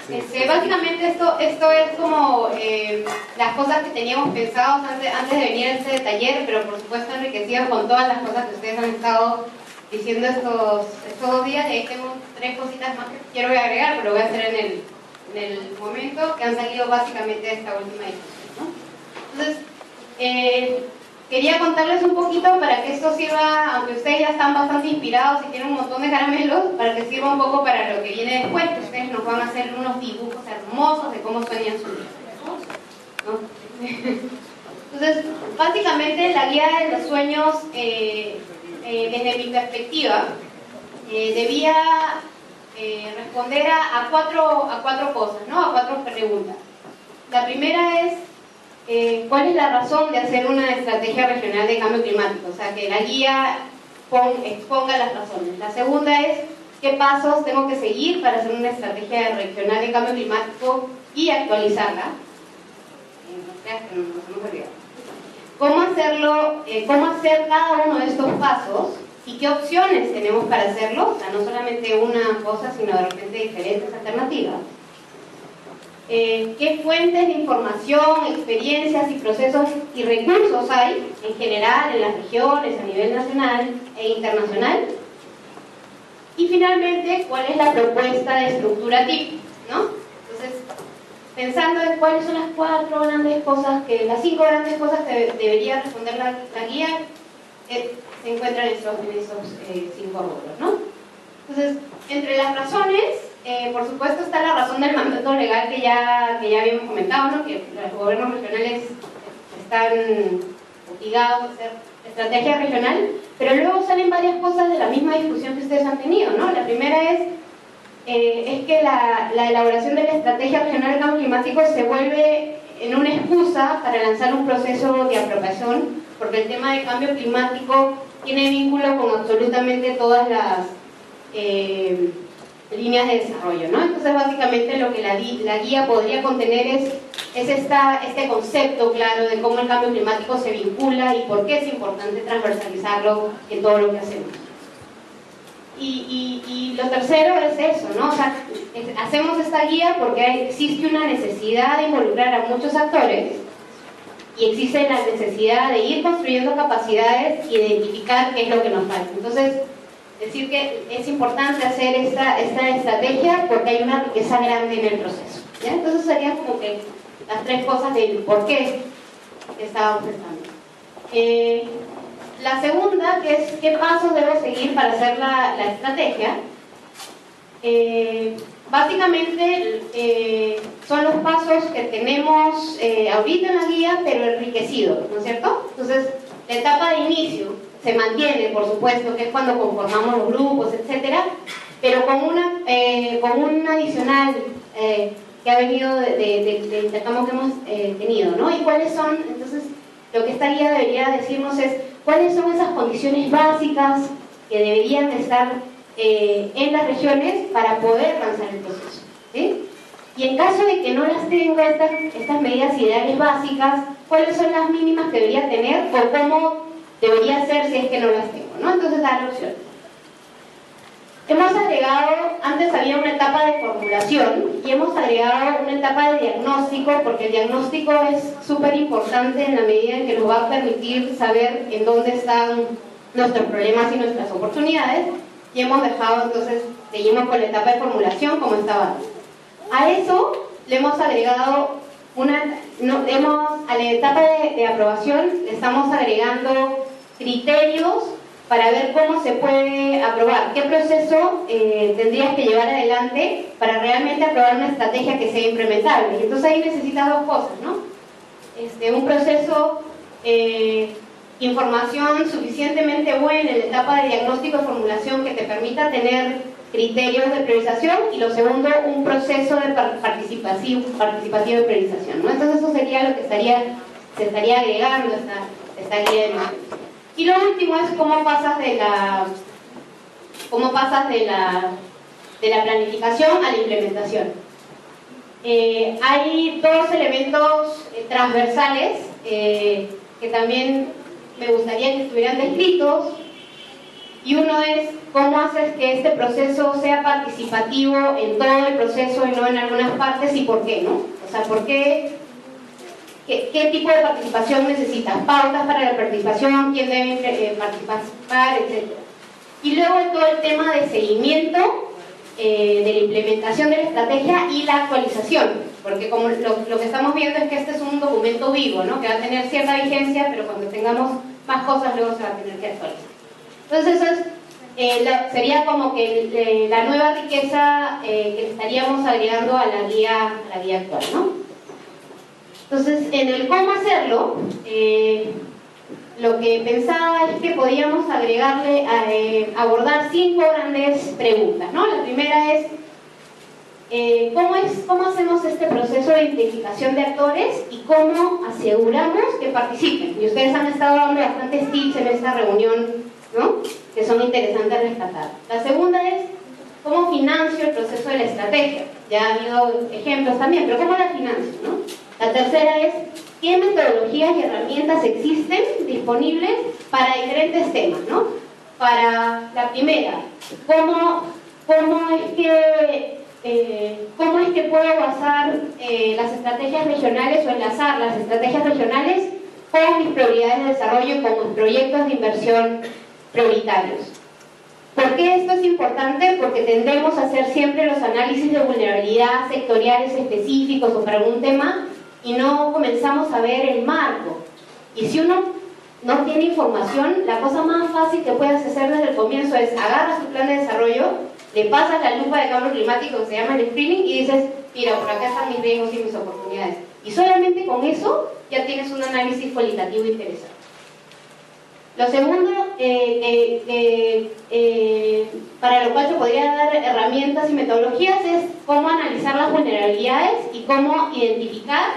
Básicamente esto es como las cosas que teníamos pensados antes de venir a este taller, pero por supuesto enriquecido con todas las cosas que ustedes han estado diciendo estos 2 días. Y ahí tengo 3 cositas más que quiero agregar, pero lo voy a hacer en el momento, que han salido básicamente de esta última discusión, ¿no? Entonces, quería contarles un poquito para que esto sirva, aunque ustedes ya están bastante inspirados y tienen un montón de caramelos, para que sirva un poco para lo que viene después, que ustedes nos van a hacer unos dibujos hermosos de cómo sueñan sus días, ¿no? Entonces, básicamente la guía de los sueños, desde mi perspectiva, debía responder a cuatro cosas, ¿no? A 4 preguntas. La primera es ¿cuál es la razón de hacer una estrategia regional de cambio climático? O sea, que la guía exponga las razones. La segunda es ¿qué pasos tengo que seguir para hacer una estrategia regional de cambio climático y actualizarla? No creas que nos hemos olvidado. ¿Cómo hacerlo? ¿Cómo hacer cada uno de estos pasos? ¿Y qué opciones tenemos para hacerlo? O sea, no solamente una cosa, sino de repente diferentes alternativas. ¿Qué fuentes de información, experiencias y procesos y recursos hay en general en las regiones, a nivel nacional e internacional? Y finalmente, ¿cuál es la propuesta de estructura TIC? ¿No? Entonces, pensando en cuáles son las 4 grandes cosas, las 5 grandes cosas que debería responder la guía, se encuentran en esos 5 rubros, ¿no? Entonces, entre las razones, por supuesto está la razón del mandato legal que ya habíamos comentado, ¿no? Que los gobiernos regionales están obligados a hacer estrategia regional, pero luego salen varias cosas de la misma discusión que ustedes han tenido, ¿no? La primera es que la elaboración de la estrategia regional de cambio climático se vuelve en una excusa para lanzar un proceso de apropiación, porque el tema de cambio climático tiene vínculo con absolutamente todas las líneas de desarrollo, ¿no? Entonces básicamente lo que la guía podría contener es este concepto claro de cómo el cambio climático se vincula y por qué es importante transversalizarlo en todo lo que hacemos. Y lo tercero es eso, ¿no? O sea, hacemos esta guía porque existe una necesidad de involucrar a muchos actores y existe la necesidad de ir construyendo capacidades y identificar qué es lo que nos falta. Entonces, decir que es importante hacer esta estrategia porque hay una riqueza grande en el proceso, ¿ya? Entonces serían como que las 3 cosas del por qué estábamos pensando. La segunda, que es qué pasos debo seguir para hacer la estrategia, básicamente son los pasos que tenemos ahorita en la guía, pero enriquecidos, ¿no es cierto? Entonces, la etapa de inicio se mantiene, por supuesto, que es cuando conformamos los grupos, etcétera, pero con un adicional que ha venido del intercambio que hemos tenido, ¿no? ¿Y cuáles son? Entonces, lo que esta guía debería decirnos es cuáles son esas condiciones básicas que deberían estar en las regiones para poder lanzar el proceso, ¿sí? Y en caso de que no las tenga estas medidas ideales básicas, ¿cuáles son las mínimas que debería tener o cómo debería ser si es que no las tengo, ¿no? Entonces dar opciones. Hemos agregado, antes había una etapa de formulación y hemos agregado una etapa de diagnóstico, porque el diagnóstico es súper importante en la medida en que nos va a permitir saber en dónde están nuestros problemas y nuestras oportunidades, y hemos dejado, entonces, seguimos con la etapa de formulación como estaba antes. A eso le hemos agregado a la etapa de aprobación le estamos agregando criterios para ver cómo se puede aprobar, qué proceso tendrías que llevar adelante para realmente aprobar una estrategia que sea implementable. Y entonces ahí necesitas 2 cosas, ¿no? Un proceso, información suficientemente buena en la etapa de diagnóstico y formulación que te permita tener criterios de priorización, y lo segundo, un proceso de participativo de priorización, ¿no? Entonces eso sería lo que se estaría agregando esta guía de nosotros. Y lo último es cómo pasas de la planificación a la implementación. Hay 2 elementos transversales que también me gustaría que estuvieran descritos. Y uno es cómo haces que este proceso sea participativo en todo el proceso y no en algunas partes, y por qué, ¿no? O sea, ¿por qué? ¿Qué tipo de participación necesitas? Pautas para la participación, quién debe participar, etc. Y luego todo el tema de seguimiento, de la implementación de la estrategia y la actualización, porque como lo que estamos viendo es que este es un documento vivo, ¿no? Que va a tener cierta vigencia, pero cuando tengamos más cosas luego se va a tener que actualizar. Entonces eso es, sería como que la nueva riqueza que estaríamos agregando a la guía actual, ¿no? Entonces, en el cómo hacerlo, lo que pensaba es que podíamos agregarle, abordar 5 grandes preguntas, ¿no? La primera es, ¿cómo hacemos este proceso de identificación de actores y cómo aseguramos que participen? Y ustedes han estado dando bastantes tips en esta reunión, ¿no? Que son interesantes rescatar. La segunda es, ¿cómo financio el proceso de la estrategia? Ya ha habido ejemplos también, pero ¿cómo la financio, no? La tercera es, ¿qué metodologías y herramientas existen disponibles para diferentes temas, ¿no? Para la primera, ¿cómo es que puedo basar las estrategias regionales o enlazar las estrategias regionales con mis prioridades de desarrollo y con mis proyectos de inversión prioritarios? ¿Por qué esto es importante? Porque tendemos a hacer siempre los análisis de vulnerabilidad sectoriales específicos o para algún tema y no comenzamos a ver el marco. Y si uno no tiene información, la cosa más fácil que puedes hacer desde el comienzo es agarras tu plan de desarrollo, le pasas la lupa de cambio climático que se llama el screening y dices, mira, por acá están mis riesgos y mis oportunidades. Y solamente con eso ya tienes un análisis cualitativo interesante. Lo segundo, para lo cual se podría dar herramientas y metodologías, es cómo analizar las vulnerabilidades y cómo identificar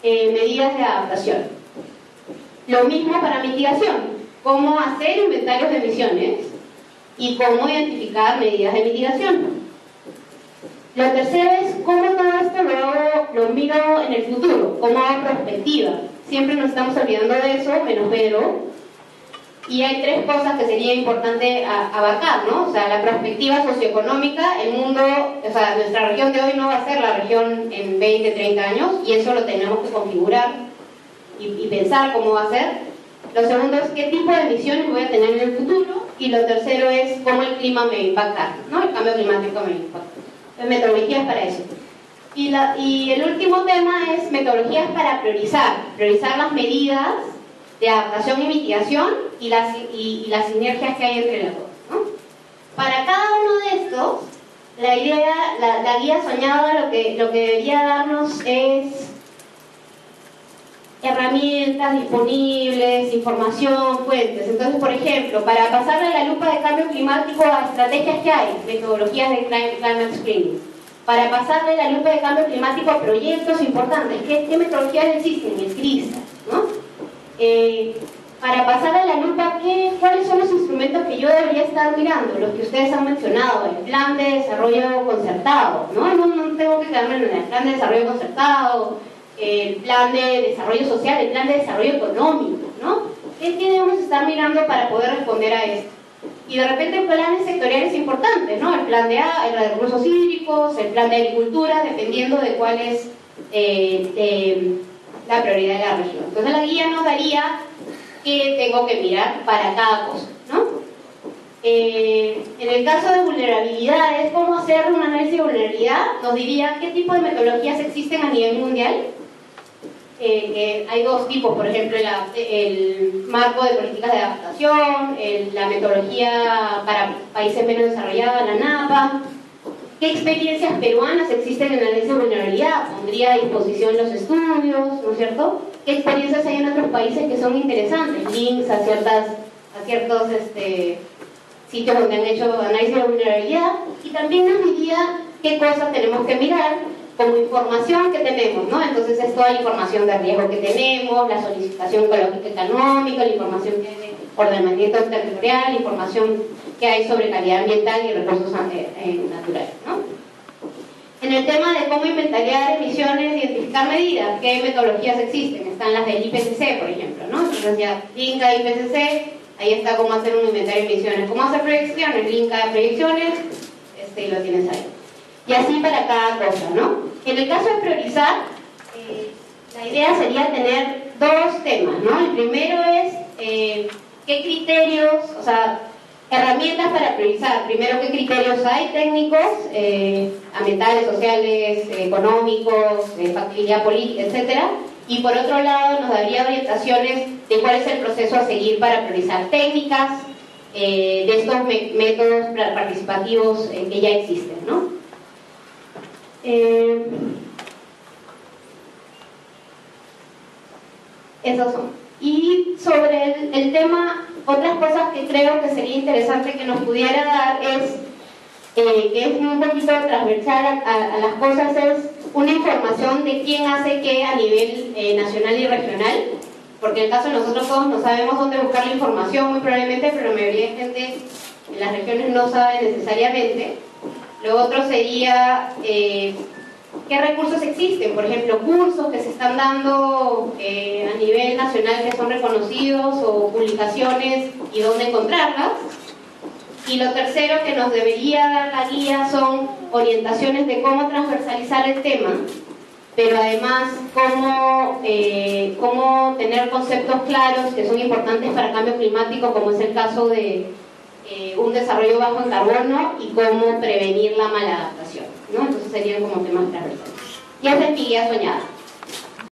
medidas de adaptación. Lo mismo para mitigación, cómo hacer inventarios de emisiones y cómo identificar medidas de mitigación. Lo tercero es cómo todo esto lo miro en el futuro, cómo hago perspectiva. Siempre nos estamos olvidando de eso, menos Pedro. Y hay 3 cosas que sería importante abarcar, ¿no? O sea, la perspectiva socioeconómica, el mundo, o sea, nuestra región de hoy no va a ser la región en 20, 30 años, y eso lo tenemos que configurar y pensar cómo va a ser. Lo segundo es qué tipo de emisiones voy a tener en el futuro, y lo tercero es cómo el clima me va a impactar, ¿no? El cambio climático me impacta. Entonces, metodologías para eso. Y el último tema es metodologías para priorizar las medidas de adaptación y mitigación y las sinergias que hay entre las dos, ¿no? Para cada uno de estos, la idea, la guía soñada lo que debería darnos es herramientas disponibles, información, fuentes. Entonces, por ejemplo, para pasarle la lupa de cambio climático a estrategias que hay, metodologías de climate screening. Para pasarle la lupa de cambio climático a proyectos importantes, ¿qué metodologías existen? Escritas, ¿no? Para pasar a la lupa, ¿cuáles son los instrumentos que yo debería estar mirando? Los que ustedes han mencionado, el plan de desarrollo concertado, ¿no? No tengo que quedarme en el plan de desarrollo concertado, el plan de desarrollo social, el plan de desarrollo económico, ¿no? ¿Qué debemos estar mirando para poder responder a esto? Y de repente planes sectoriales importantes, ¿no? El plan de recursos hídricos, el plan de agricultura, dependiendo de cuál es la prioridad de la región. Entonces la guía nos daría qué tengo que mirar para cada cosa, ¿no? En el caso de vulnerabilidades, cómo hacer un análisis de vulnerabilidad, nos diría qué tipo de metodologías existen a nivel mundial. Hay 2 tipos, por ejemplo, el marco de políticas de adaptación, la metodología para países menos desarrollados, la NAPA. ¿Qué experiencias peruanas existen en análisis de vulnerabilidad? Pondría a disposición los estudios, ¿no es cierto? ¿Qué experiencias hay en otros países que son interesantes? Links a ciertos sitios donde han hecho análisis de vulnerabilidad. Y también nos diría qué cosas tenemos que mirar como información que tenemos, ¿no? Entonces es toda la información de riesgo que tenemos, la solicitación ecológica económica, la información que hay de ordenamiento territorial, la información que hay sobre calidad ambiental y recursos naturales, ¿no? En el tema de cómo inventariar emisiones, identificar medidas, ¿qué metodologías existen? Están las del IPCC, por ejemplo, ¿no? Entonces ya INCA, IPCC, ahí está cómo hacer un inventario de emisiones, cómo hacer proyecciones, link a proyecciones, y lo tienes ahí. Y así para cada cosa, ¿no? En el caso de priorizar, la idea sería tener dos temas, ¿no? El primero es qué criterios, o sea, herramientas para priorizar. Primero, qué criterios hay técnicos, ambientales, sociales, económicos, factibilidad política, etcétera. Y por otro lado, nos daría orientaciones de cuál es el proceso a seguir para priorizar técnicas de estos métodos participativos que ya existen, ¿no? Esos son. Y sobre el tema, otras cosas que creo que sería interesante que nos pudiera dar es, que es un poquito transversal a las cosas, es una información de quién hace qué a nivel nacional y regional, porque en el caso de nosotros todos no sabemos dónde buscar la información muy probablemente, pero la mayoría de gente en las regiones no sabe necesariamente. Lo otro sería qué recursos existen, por ejemplo, cursos que se están dando a nivel nacional que son reconocidos o publicaciones y dónde encontrarlas. Y lo tercero que nos debería dar la guía son orientaciones de cómo transversalizar el tema, pero además cómo tener conceptos claros que son importantes para el cambio climático, como es el caso de un desarrollo bajo en carbono y cómo prevenir la maladaptación, ¿no? Entonces serían como temas transversales. Y esa es mi guía soñada.